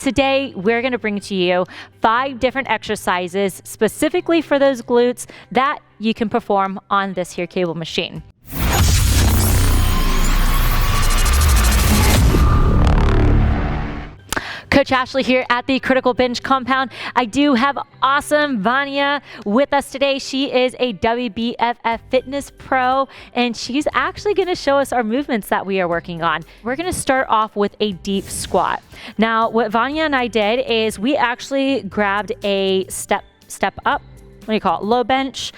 Today, we're gonna bring to you 5 different exercises specifically for those glutes that you can perform on this here cable machine. Coach Ashley here at the Critical Binge Compound. I do have awesome Vanya with us today. She is a WBFF fitness pro, and she's actually gonna show us our movements that we are working on. We're gonna start off with a deep squat. Now, what Vanya and I did is we actually grabbed a step up, what do you call it, low bench,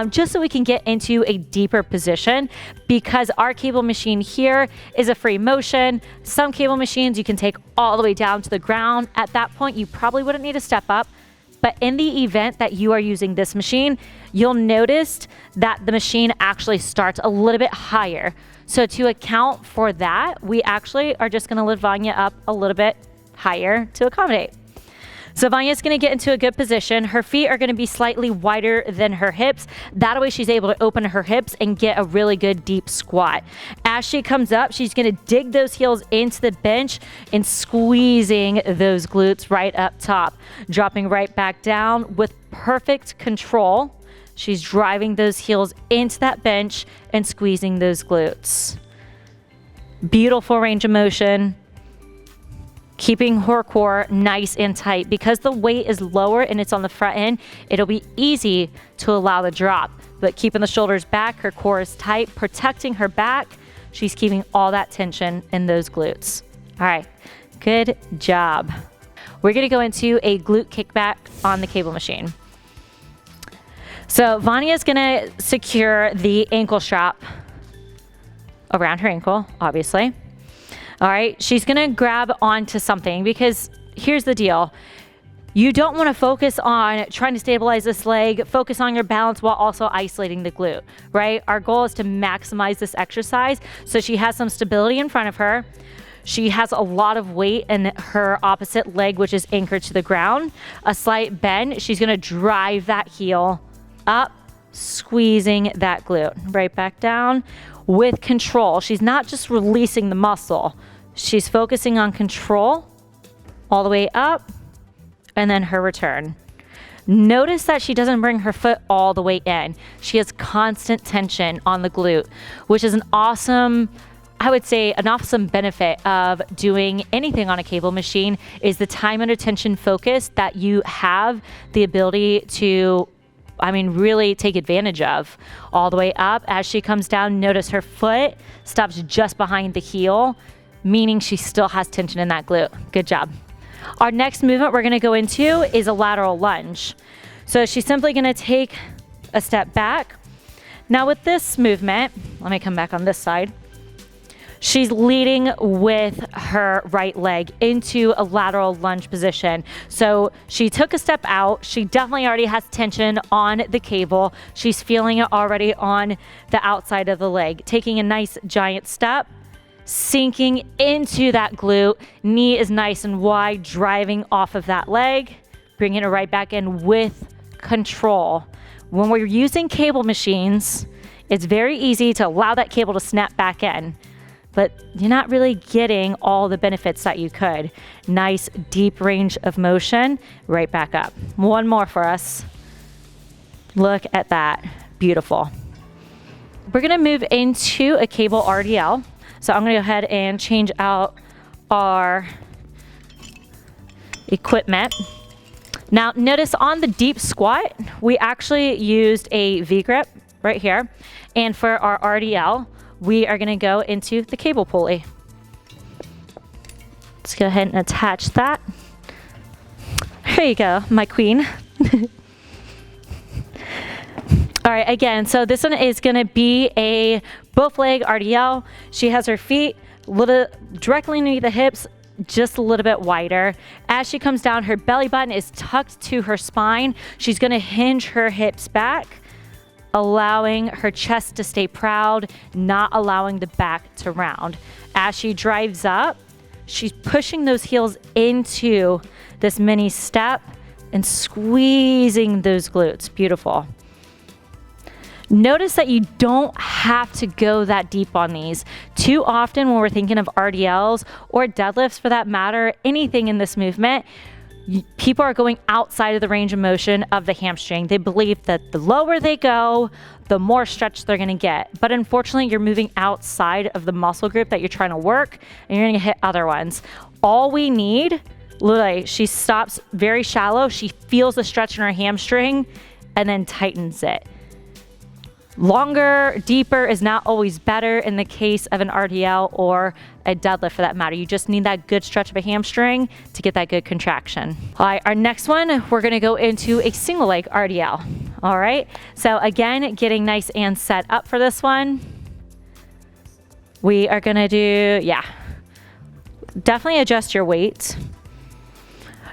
just so we can get into a deeper position, because our cable machine here is a free motion. Some cable machines you can take all the way down to the ground. At that point, you probably wouldn't need to step up. But in the event that you are using this machine, you'll notice that the machine actually starts a little bit higher. So to account for that, we actually are just gonna lift Vanya up a little bit higher to accommodate. So Vanya's gonna get into a good position. Her feet are gonna be slightly wider than her hips. That way she's able to open her hips and get a really good deep squat. As she comes up, she's gonna dig those heels into the bench and squeezing those glutes right up top. Dropping right back down with perfect control. She's driving those heels into that bench and squeezing those glutes. Beautiful range of motion. Keeping her core nice and tight. Because the weight is lower and it's on the front end, it'll be easy to allow the drop. But keeping the shoulders back, her core is tight, protecting her back. She's keeping all that tension in those glutes. All right, good job. We're gonna go into a glute kickback on the cable machine. So Vanya's gonna secure the ankle strap around her ankle, obviously. All right, she's gonna grab onto something, because here's the deal. You don't wanna focus on trying to stabilize this leg, focus on your balance while also isolating the glute, right? Our goal is to maximize this exercise so she has some stability in front of her. She has a lot of weight in her opposite leg, which is anchored to the ground. A slight bend, she's gonna drive that heel up, squeezing that glute. Right back down with control. She's not just releasing the muscle. She's focusing on control all the way up, and then her return. Notice that she doesn't bring her foot all the way in. She has constant tension on the glute, which is an awesome, I would say an awesome benefit of doing anything on a cable machine, is the time and attention focus that you have the ability to really take advantage of. All the way up. As she comes down, notice her foot stops just behind the heel, meaning she still has tension in that glute. Good job. Our next movement we're gonna go into is a lateral lunge. So she's simply gonna take a step back. Now with this movement, let me come back on this side. She's leading with her right leg into a lateral lunge position. So she took a step out. She definitely already has tension on the cable. She's feeling it already on the outside of the leg. Taking a nice giant step, sinking into that glute. Knee is nice and wide, driving off of that leg, bringing it right back in with control. When we're using cable machines, it's very easy to allow that cable to snap back in, but you're not really getting all the benefits that you could. Nice deep range of motion, right back up. One more for us. Look at that, beautiful. We're gonna move into a cable RDL. So I'm gonna go ahead and change out our equipment. Now notice on the deep squat, we actually used a V-grip right here. And for our RDL, we are gonna go into the cable pulley. Let's go ahead and attach that. There you go, my queen. All right, again, so this one is gonna be a both leg RDL. She has her feet directly underneath the hips, just a little bit wider. As she comes down, her belly button is tucked to her spine. She's gonna hinge her hips back, allowing her chest to stay proud, not allowing the back to round. As she drives up, she's pushing those heels into this mini step and squeezing those glutes. Beautiful. Notice that you don't have to go that deep on these. Too often when we're thinking of RDLs or deadlifts for that matter, anything in this movement, people are going outside of the range of motion of the hamstring. They believe that the lower they go, the more stretch they're gonna get. But unfortunately, you're moving outside of the muscle group that you're trying to work, and you're gonna hit other ones. All we need, literally, she stops very shallow, she feels the stretch in her hamstring, and then tightens it. Longer, deeper is not always better in the case of an RDL or a deadlift for that matter. You just need that good stretch of a hamstring to get that good contraction. All right, our next one, we're gonna go into a single leg RDL. All right, so again, getting nice and set up for this one. We are gonna do, definitely adjust your weight.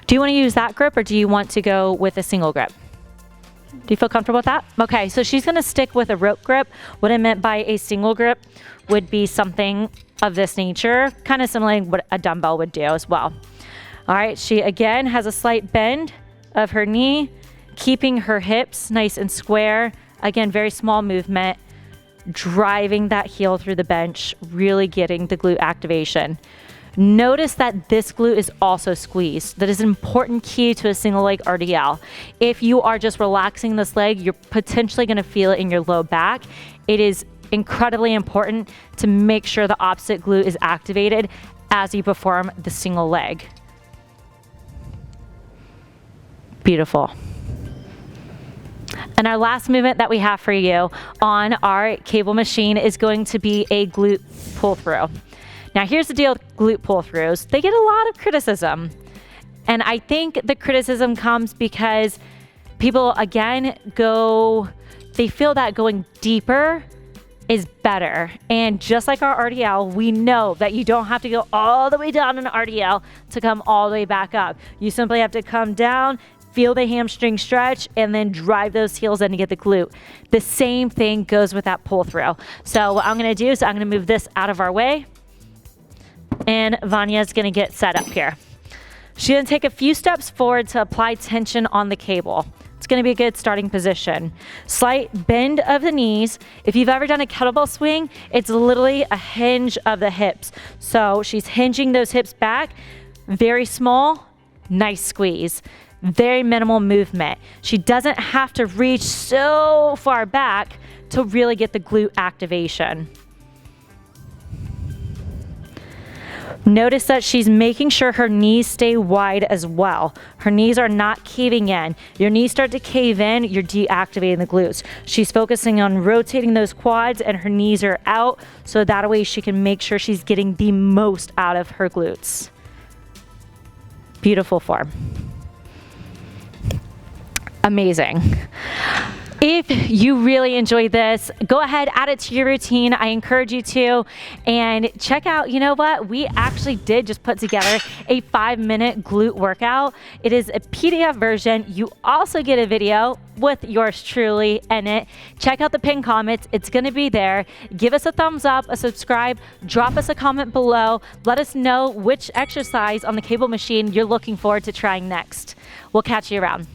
Do you wanna use that grip or do you want to go with a single grip? Do you feel comfortable with that? Okay, so she's gonna stick with a rope grip. What I meant by a single grip would be something of this nature, kind of similar to what a dumbbell would do as well. All right, she again has a slight bend of her knee, keeping her hips nice and square. Again, very small movement, driving that heel through the bench, really getting the glute activation. Notice that this glute is also squeezed. That is an important key to a single leg RDL. If you are just relaxing this leg, you're potentially gonna feel it in your low back. It is incredibly important to make sure the opposite glute is activated as you perform the single leg. Beautiful. And our last movement that we have for you on our cable machine is going to be a glute pull through. Now here's the deal with glute pull throughs. They get a lot of criticism. And I think the criticism comes because people again they feel that going deeper is better. And just like our RDL, we know that you don't have to go all the way down in an RDL to come all the way back up. You simply have to come down, feel the hamstring stretch, and then drive those heels in to get the glute. The same thing goes with that pull through. So what I'm gonna do is I'm gonna move this out of our way. And Vanya's gonna get set up here. She's gonna take a few steps forward to apply tension on the cable. It's gonna be a good starting position. Slight bend of the knees. If you've ever done a kettlebell swing, it's literally a hinge of the hips. So she's hinging those hips back, very small, nice squeeze. Very minimal movement. She doesn't have to reach so far back to really get the glute activation. Notice that she's making sure her knees stay wide as well. Her knees are not caving in. Your knees start to cave in, you're deactivating the glutes. She's focusing on rotating those quads and her knees are out, so that way she can make sure she's getting the most out of her glutes. Beautiful form. Amazing. If you really enjoyed this, go ahead, add it to your routine. I encourage you to. And check out, you know what? We actually did just put together a 5-minute glute workout. It is a PDF version. You also get a video with yours truly in it. Check out the pinned comments. It's gonna be there. Give us a thumbs up, a subscribe, drop us a comment below. Let us know which exercise on the cable machine you're looking forward to trying next. We'll catch you around.